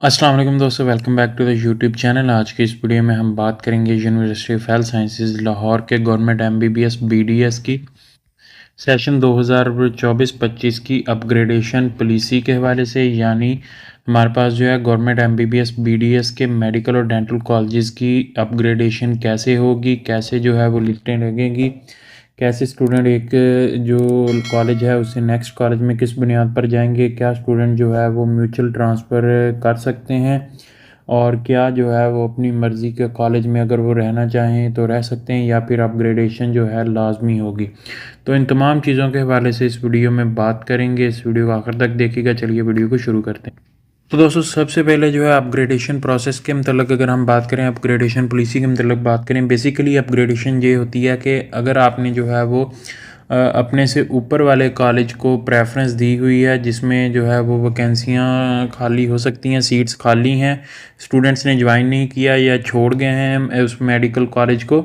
अस्सलाम वालेकुम दोस्तों, welcome back to the YouTube channel. आज की इस वीडियो में हम बात करेंगे university of health sciences Lahore के गवर्नमेंट एमबीबीएस बीडीएस की सेशन 2024-25 की अपग्रेडेशन पॉलिसी के हवाले से। यानी हमारे पास जो है गवर्नमेंट एमबीबीएस बीडीएस के मेडिकल और डेंटल कॉलेजेस की अपग्रेडेशन कैसे होगी, कैसे जो है वो लिस्टें लगेंगी, कैसे स्टूडेंट एक जो कॉलेज है उससे नेक्स्ट कॉलेज में किस बुनियाद पर जाएंगे, क्या स्टूडेंट जो है वो म्यूचुअल ट्रांसफ़र कर सकते हैं, और क्या जो है वो अपनी मर्ज़ी के कॉलेज में अगर वो रहना चाहें तो रह सकते हैं, या फिर अपग्रेडेशन जो है लाजमी होगी। तो इन तमाम चीज़ों के हवाले से इस वीडियो में बात करेंगे। इस वीडियो को आखिर तक देखिएगा। चलिए वीडियो को शुरू करते हैं। तो दोस्तों, सबसे पहले जो है अपग्रेडेशन प्रोसेस के मतलब अगर हम बात करें, अपग्रेडेशन पॉलिसी के मतलब बात करें, बेसिकली अपग्रेडेशन ये होती है कि अगर आपने जो है वो अपने से ऊपर वाले कॉलेज को प्रेफरेंस दी हुई है जिसमें जो है वो वैकेंसियाँ खाली हो सकती हैं, सीट्स खाली हैं, स्टूडेंट्स ने ज्वाइन नहीं किया या छोड़ गए हैं उस मेडिकल कॉलेज को,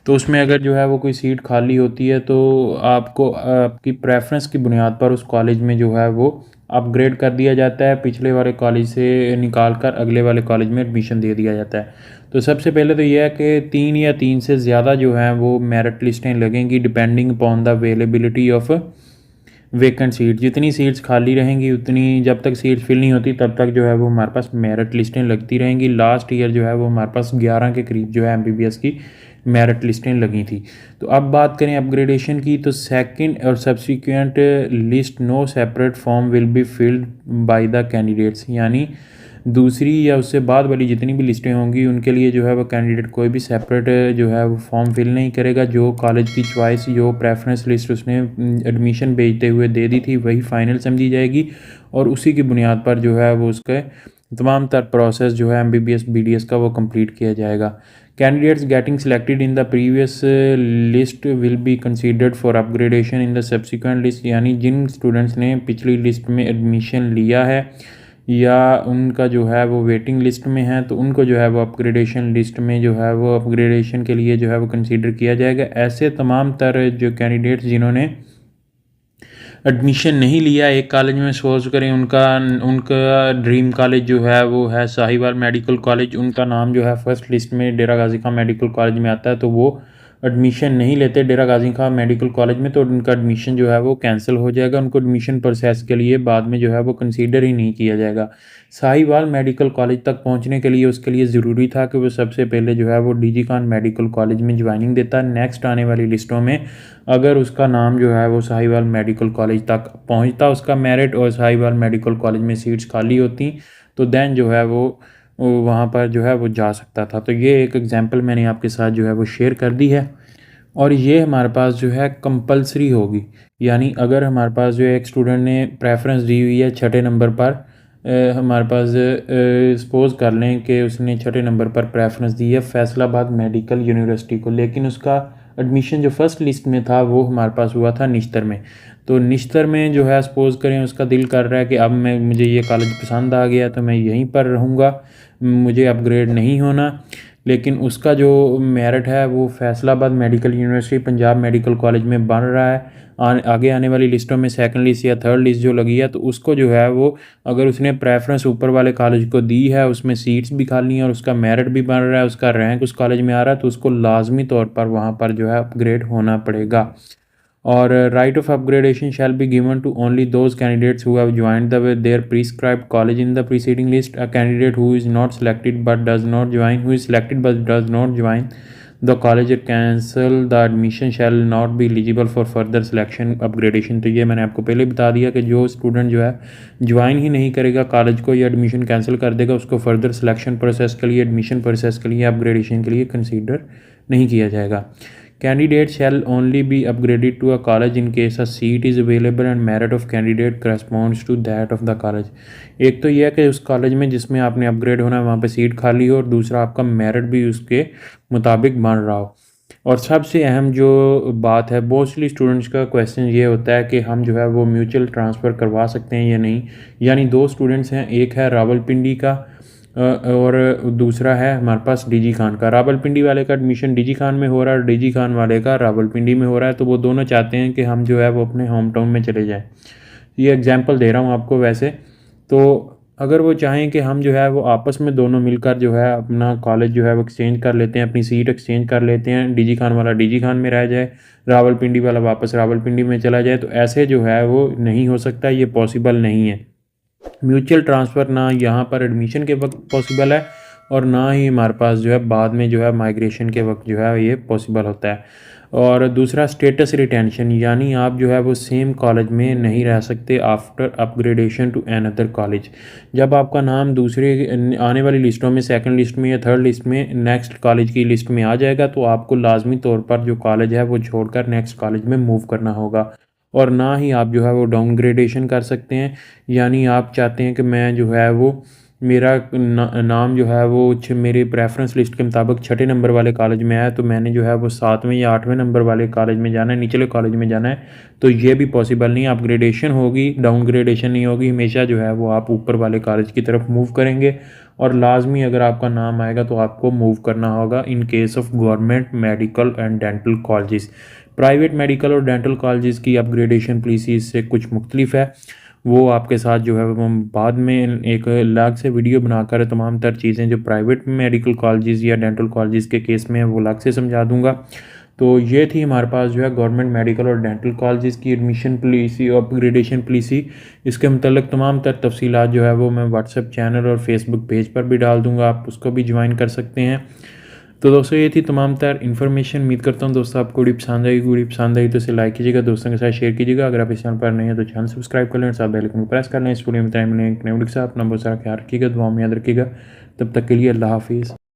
तो उसमें अगर जो है वो कोई सीट खाली होती है तो आपको आपकी प्रेफरेंस की बुनियाद पर उस कॉलेज में जो है वो अपग्रेड कर दिया जाता है, पिछले वाले कॉलेज से निकाल कर अगले वाले कॉलेज में एडमिशन दे दिया जाता है। तो सबसे पहले तो यह है कि 3 या 3 से ज़्यादा जो हैं वो मेरिट लिस्टें लगेंगी depending upon the availability of vacant seat. जितनी सीट्स खाली रहेंगी उतनी, जब तक सीट्स फिल नहीं होती तब तक जो है वो हमारे पास मेरिट लिस्टें लगती रहेंगी। लास्ट ईयर जो है वो हमारे पास 11 के करीब जो है एमबीबीएस की मेरिट लिस्टें लगी थी। तो अब बात करें अपग्रेडेशन की, तो सेकंड और subsequent list no separate form will be filled by the candidates. यानी दूसरी या उससे बाद वाली जितनी भी लिस्टें होंगी उनके लिए जो है वो कैंडिडेट कोई भी सेपरेट जो है वो फॉर्म फिल नहीं करेगा। जो कॉलेज की चॉइस, जो प्रेफरेंस लिस्ट उसने एडमिशन भेजते हुए दे दी थी वही फाइनल समझी जाएगी, और उसी की बुनियाद पर जो है वो उसके तमाम तर प्रोसेस जो है एमबीबीएस बीडीएस का वो कंप्लीट किया जाएगा। Candidates getting selected in the previous list will be considered for upgradation in the subsequent list. यानी जिन स्टूडेंट्स ने पिछली लिस्ट में एडमिशन लिया है या उनका जो है वो वेटिंग लिस्ट में है तो उनको जो है वो अपग्रेडेशन लिस्ट में जो है वो अपग्रेडेशन के लिए जो है वो कंसीडर किया जाएगा। ऐसे तमाम तर जो कैंडिडेट्स जिन्होंने एडमिशन नहीं लिया एक कॉलेज में, सपोज करें उनका उनका ड्रीम कॉलेज जो है वो है साहिवाल मेडिकल कॉलेज, उनका नाम जो है फर्स्ट लिस्ट में डेरा गाजी खान मेडिकल कॉलेज में आता है, तो वो एडमिशन नहीं लेते डेरा गाजी खान मेडिकल कॉलेज में, तो उनका एडमिशन जो है वो कैंसिल हो जाएगा। उनको एडमिशन प्रोसेस के लिए बाद में जो है वो कंसीडर ही नहीं किया जाएगा। साहिवाल मेडिकल कॉलेज तक पहुंचने के लिए उसके लिए ज़रूरी था कि वो सबसे पहले जो है वो डीजी खान मेडिकल कॉलेज में ज्वाइनिंग देता। नेक्स्ट आने वाली लिस्टों में अगर उसका नाम जो है वो साहिवाल मेडिकल कॉलेज तक पहुंचता, उसका मेरिट, और साहिवाल मेडिकल कॉलेज में सीट्स खाली होती, तो देन जो है वो वहाँ पर जो है वो जा सकता था। तो ये एक एग्जांपल मैंने आपके साथ जो है वो शेयर कर दी है, और ये हमारे पास जो है कंपलसरी होगी। यानी अगर हमारे पास जो है एक स्टूडेंट ने प्रेफरेंस दी हुई है छठे नंबर पर, हमारे पास सपोज कर लें कि उसने छठे नंबर पर प्रेफरेंस दी है फैसलाबाद मेडिकल यूनिवर्सिटी को, लेकिन उसका एडमिशन जो फर्स्ट लिस्ट में था वो हमारे पास हुआ था निश्तर में। तो निश्तर में जो है सपोज़ करें उसका दिल कर रहा है कि अब मुझे ये कॉलेज पसंद आ गया तो मैं यहीं पर रहूँगा, मुझे अपग्रेड नहीं होना, लेकिन उसका जो मेरिट है वो Faisalabad medical university Punjab medical college में बन रहा है। आगे आने वाली लिस्टों में सेकंड लिस्ट या थर्ड लिस्ट जो लगी है तो उसको जो है वो, अगर उसने प्रेफरेंस ऊपर वाले कॉलेज को दी है, उसमें सीट्स भी खाली हैं और उसका मेरिट भी बन रहा है, उसका रैंक उस कॉलेज में आ रहा है, तो उसको लाजमी तौर पर वहाँ पर जो है अपग्रेड होना पड़ेगा। और right of upgradation shall be given to only those candidates who have joined their prescribed college in the preceding list. A candidate who is not selected but does not join, who is selected but does not join the college or cancel the admission shall not be eligible for further selection upgradation। तो ये मैंने आपको पहले बता दिया कि जो student जो है ज्वाइन ही नहीं करेगा कॉलेज को या एडमिशन कैंसिल कर देगा, उसको फर्दर सिलेक्शन प्रोसेस के लिए, एडमिशन प्रोसेस के लिए, अपग्रेडेशन के लिए कंसीडर नहीं किया जाएगा। Candidate shall only be upgraded to a college in case a seat is available and merit of candidate corresponds to that of the college। एक तो यह है कि उस कॉलेज में जिसमें आपने अपग्रेड होना है वहाँ पे सीट खाली हो, और दूसरा आपका मेरिट भी उसके मुताबिक बन रहा हो। और सबसे अहम जो बात है, मोस्टली स्टूडेंट्स का क्वेश्चन ये होता है कि हम जो है वो म्यूचुअल ट्रांसफ़र करवा सकते हैं या नहीं। यानी दो स्टूडेंट्स हैं, एक है रावलपिंडी का और दूसरा है हमारे पास डीजी खान का। रावलपिंडी वाले का एडमिशन डीजी खान में हो रहा है और डीजी खान वाले का रावलपिंडी में हो रहा है, तो वो दोनों चाहते हैं कि हम जो है वो अपने होम टाउन में चले जाएं। ये एग्जांपल दे रहा हूँ आपको। वैसे तो अगर वो चाहें कि हम जो है वो आपस में दोनों मिलकर जो है अपना कॉलेज जो है वो एक्सचेंज कर लेते हैं, अपनी सीट एक्सचेंज कर लेते हैं, डीजी खान वाला डीजी खान में रह जाए, रावलपिंडी वाला वापस रावलपिंडी में चला जाए, तो ऐसे जो है वो नहीं हो सकता, ये पॉसिबल नहीं है। म्यूचुअल ट्रांसफ़र ना यहाँ पर एडमिशन के वक्त पॉसिबल है और ना ही हमारे पास जो है बाद में जो है माइग्रेशन के वक्त जो है ये पॉसिबल होता है। और दूसरा स्टेटस रिटेंशन, यानी आप जो है वो सेम कॉलेज में नहीं रह सकते after upgradation to another college. जब आपका नाम दूसरे आने वाली लिस्टों में, सेकंड लिस्ट में या थर्ड लिस्ट में नेक्स्ट कॉलेज की लिस्ट में आ जाएगा, तो आपको लाजमी तौर पर जो कॉलेज है वो छोड़कर नेक्स्ट कॉलेज में मूव करना होगा। और ना ही आप जो है वो डाउनग्रेडेशन कर सकते हैं, यानी आप चाहते हैं कि मैं जो है वो मेरा नाम जो है वो मेरी प्रेफरेंस लिस्ट के मुताबिक छठे नंबर वाले कॉलेज में आया, तो मैंने जो है वो 7वें या 8वें नंबर वाले कॉलेज में जाना है, निचले कॉलेज में जाना है, तो ये भी पॉसिबल नहीं। अपग्रेडेशन होगी, डाउनग्रेडेशन नहीं होगी, हमेशा जो है वो आप ऊपर वाले कॉलेज की तरफ मूव करेंगे। और लाजमी अगर आपका नाम आएगा तो आपको मूव करना होगा in case of government medical and dental colleges. Private medical और डेंटल कॉलेजेस की अपग्रेडेशन पॉलिसी से कुछ मुख्तलिफ है, वो आपके साथ जो है वो बाद में एक अलग से वीडियो बनाकर तमाम तर चीज़ें जो प्राइवेट मेडिकल कॉलेजेस या डेंटल कॉलेजेस के केस में है वो अलग से समझा दूंगा। तो ये थी हमारे पास जो है गवर्नमेंट मेडिकल और डेंटल कॉलेजेस की एडमिशन पॉलिसी और अपग्रेडेशन पॉलिसी। इसके मतलब तमाम तर तफसीलात जो है वो मैं व्हाट्सएप चैनल और फेसबुक पेज पर भी डाल दूँगा, आप उसको भी ज्वाइन कर सकते हैं। तो दोस्तों ये थी तमाम तर इन्फॉर्मेशन। उम्मीद करता हूँ दोस्तों आपको वीडियो पसंद आएगी। वीडियो पसंद आई तो इसे लाइक कीजिएगा, दोस्तों के साथ शेयर कीजिएगा। अगर आप इस चैनल पर नहीं है तो चैनल सब्सक्राइब कर लें और साथ बेल आइकन को प्रेस कर लें। इस वीडियो में टाइम मिलेंगे एक नए वीडियो के साथ। अपना बहुत सारा ख्याल रखिएगा, दुआ में याद रखिएगा। तब तक के लिए अल्लाह हाफिज़।